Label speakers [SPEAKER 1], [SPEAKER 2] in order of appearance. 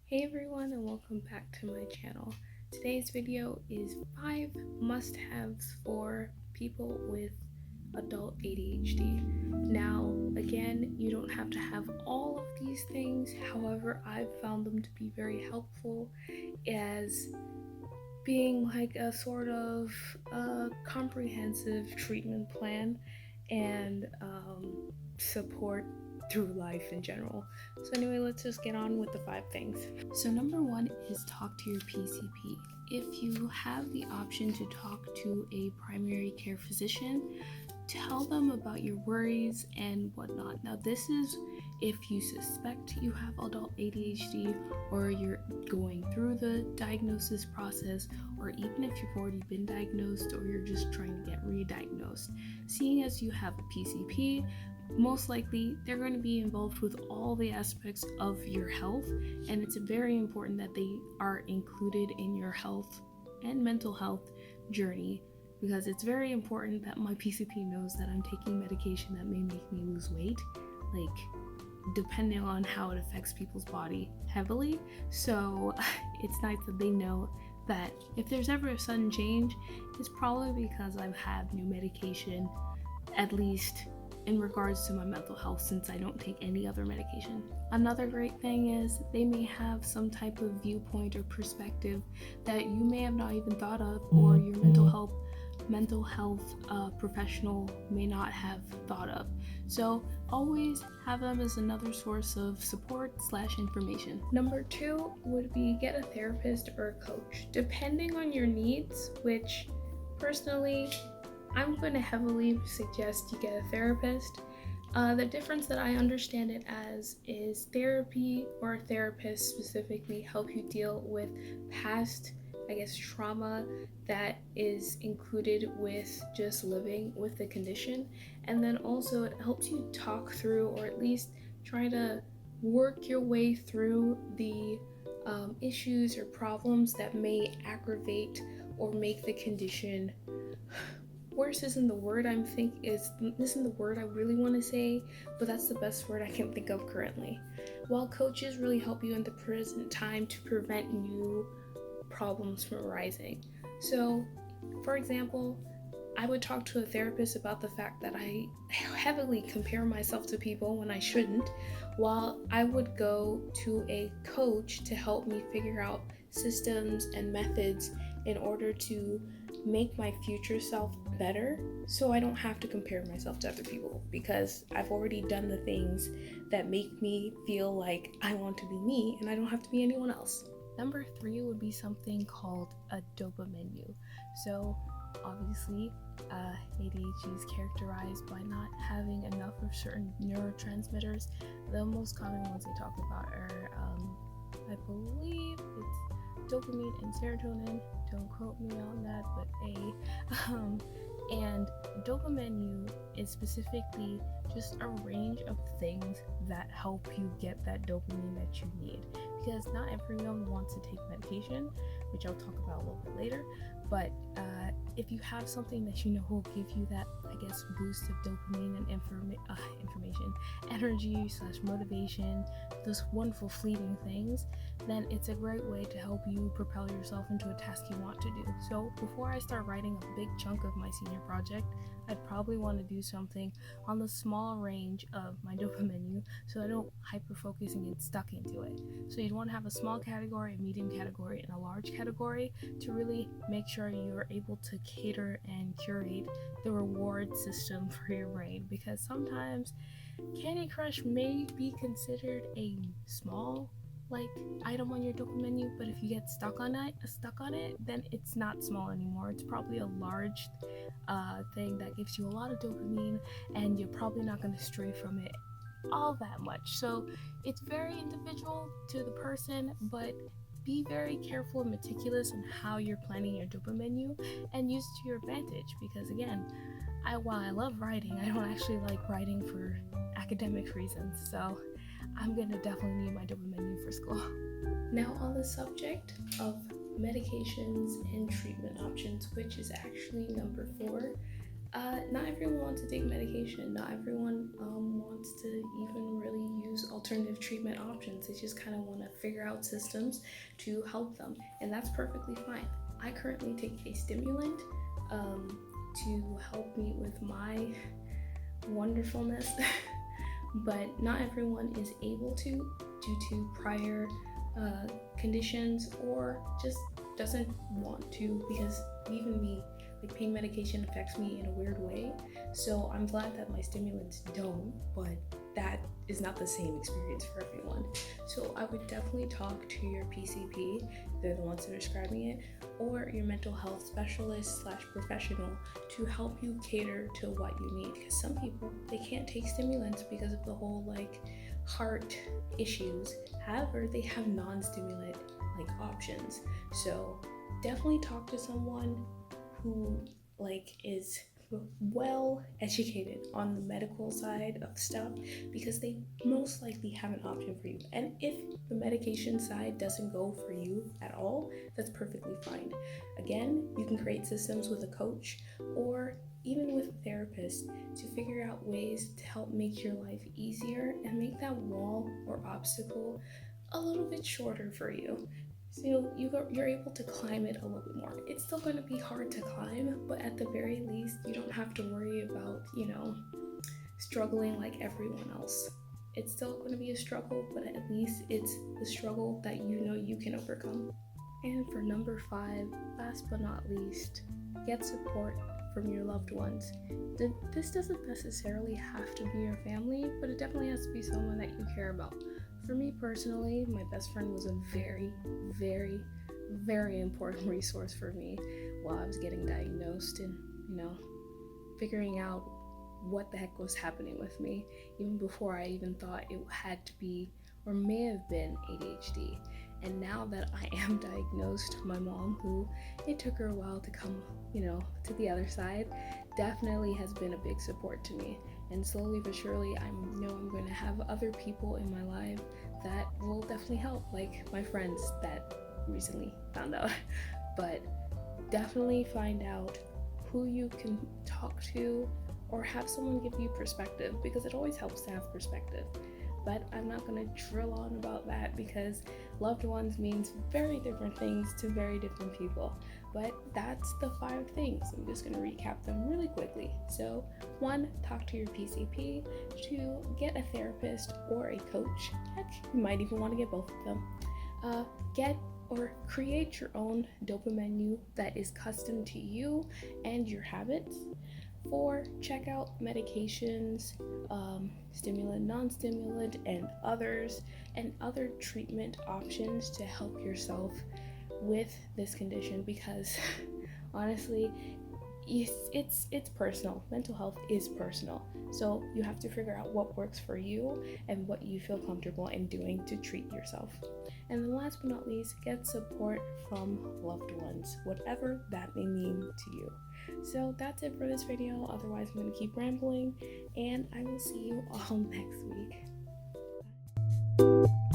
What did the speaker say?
[SPEAKER 1] Hey everyone, and welcome back to my channel. Today's video is 5 must-haves for people with adult ADHD. Now, again, you don't have to have all of these things. However, I've found them to be very helpful as being like a sort of comprehensive treatment plan and support through life in general. So anyway, let's just get on with the 5 things. So number 1 is talk to your PCP. If you have the option to talk to a primary care physician, tell them about your worries and whatnot. Now this is if you suspect you have adult ADHD or you're going through the diagnosis process, or even if you've already been diagnosed or you're just trying to get re-diagnosed. Seeing as you have a PCP, most likely they're going to be involved with all the aspects of your health, and it's very important that they are included in your health and mental health journey, because it's very important that my PCP knows that I'm taking medication that may make me lose weight, like depending on how it affects people's body heavily. So it's nice that they know that if there's ever a sudden change, it's probably because I've had new medication, at least in regards to my mental health, since I don't take any other medication. Another great thing is they may have some type of viewpoint or perspective that you may have not even thought of, or your mental health professional may not have thought of. So always have them as another source of support / information. Number 2 would be get a therapist or a coach, depending on your needs, which personally I'm going to heavily suggest you get a therapist. The difference that I understand it as is therapy or a therapist specifically help you deal with past, trauma that is included with just living with the condition. And then also it helps you talk through, or at least try to work your way through the issues or problems that may aggravate or make the condition worse. Isn't the word I really want to say, but that's the best word I can think of currently. While coaches really help you in the present time to prevent new problems from arising. So, for example, I would talk to a therapist about the fact that I heavily compare myself to people when I shouldn't, while I would go to a coach to help me figure out systems and methods in order to make my future self better, so I don't have to compare myself to other people, because I've already done the things that make me feel like I want to be me and I don't have to be anyone else. Number 3 would be something called a dopamine. So obviously ADHD is characterized by not having enough of certain neurotransmitters. The most common ones they talk about are I believe it's dopamine and serotonin. Don't quote me on that, but and dopamine is specifically just a range of things that help you get that dopamine that you need, because not everyone wants to take medication, which I'll talk about a little bit later. But if you have something that you know will give you that, boost of dopamine and information, energy / motivation, those wonderful fleeting things, then it's a great way to help you propel yourself into a task you want to do. So before I start writing a big chunk of my senior project, I'd probably want to do something on the small range of my dopamine, so I don't hyper focus and get stuck into it. So you'd want to have a small category, a medium category, and a large category to really make sure you're able to cater and curate the reward system for your brain, because sometimes Candy Crush may be considered a small item on your dopamine, but if you get stuck on it, then it's not small anymore. It's probably a large thing that gives you a lot of dopamine, and you're probably not going to stray from it all that much. So it's very individual to the person, but be very careful and meticulous on how you're planning your dopamine and use it to your advantage, because again, while I love writing, I don't actually like writing for academic reasons, so I'm gonna definitely need my dopamine for school. Now on the subject of medications and treatment options, which is actually number 4, Not everyone wants to take medication. Not everyone wants to even really use alternative treatment options. They just kind of want to figure out systems to help them, and that's perfectly fine. I currently take a stimulant to help me with my wonderfulness, but not everyone is able to due to prior conditions, or just doesn't want to, because even me, like, pain medication affects me in a weird way. So I'm glad that my stimulants don't, but that is not the same experience for everyone. So I would definitely talk to your PCP, they're the ones that are prescribing it, or your mental health specialist / professional to help you cater to what you need. Because some people, they can't take stimulants because of the whole like heart issues. However, they have non-stimulant like options. So definitely talk to someone who like is well educated on the medical side of stuff, because they most likely have an option for you. And if the medication side doesn't go for you at all, that's perfectly fine. Again, you can create systems with a coach or even with a therapist to figure out ways to help make your life easier and make that wall or obstacle a little bit shorter for you. So you're able to climb it a little bit more. It's still going to be hard to climb, but at the very least, you don't have to worry about, struggling like everyone else. It's still going to be a struggle, but at least it's the struggle that you can overcome. And for number 5, last but not least, get support from your loved ones. This doesn't necessarily have to be your family, but it definitely has to be someone that you care about. For me personally, my best friend was a very, very, very important resource for me while I was getting diagnosed and, figuring out what the heck was happening with me, even before I even thought it had to be or may have been ADHD. And now that I am diagnosed, my mom, who it took her a while to come, to the other side, definitely has been a big support to me. And slowly but surely, I'm going to have other people in my life that will definitely help, like my friends that recently found out. But definitely find out who you can talk to, or have someone give you perspective, because it always helps to have perspective. But I'm not going to drill on about that, because loved ones means very different things to very different people. But that's the 5 things. I'm just going to recap them really quickly. So 1, talk to your PCP. 2, get a therapist or a coach. Heck, you might even want to get both of them. Get or create your own dopamine menu that is custom to you and your habits. 4, check out medications, stimulant, non-stimulant, and other treatment options to help yourself with this condition, because honestly, it's personal. Mental health is personal, so you have to figure out what works for you and what you feel comfortable in doing to treat yourself. And then last but not least, get support from loved ones, whatever that may mean to you. So that's it for this video. Otherwise, I'm going to keep rambling, and I will see you all next week. Bye.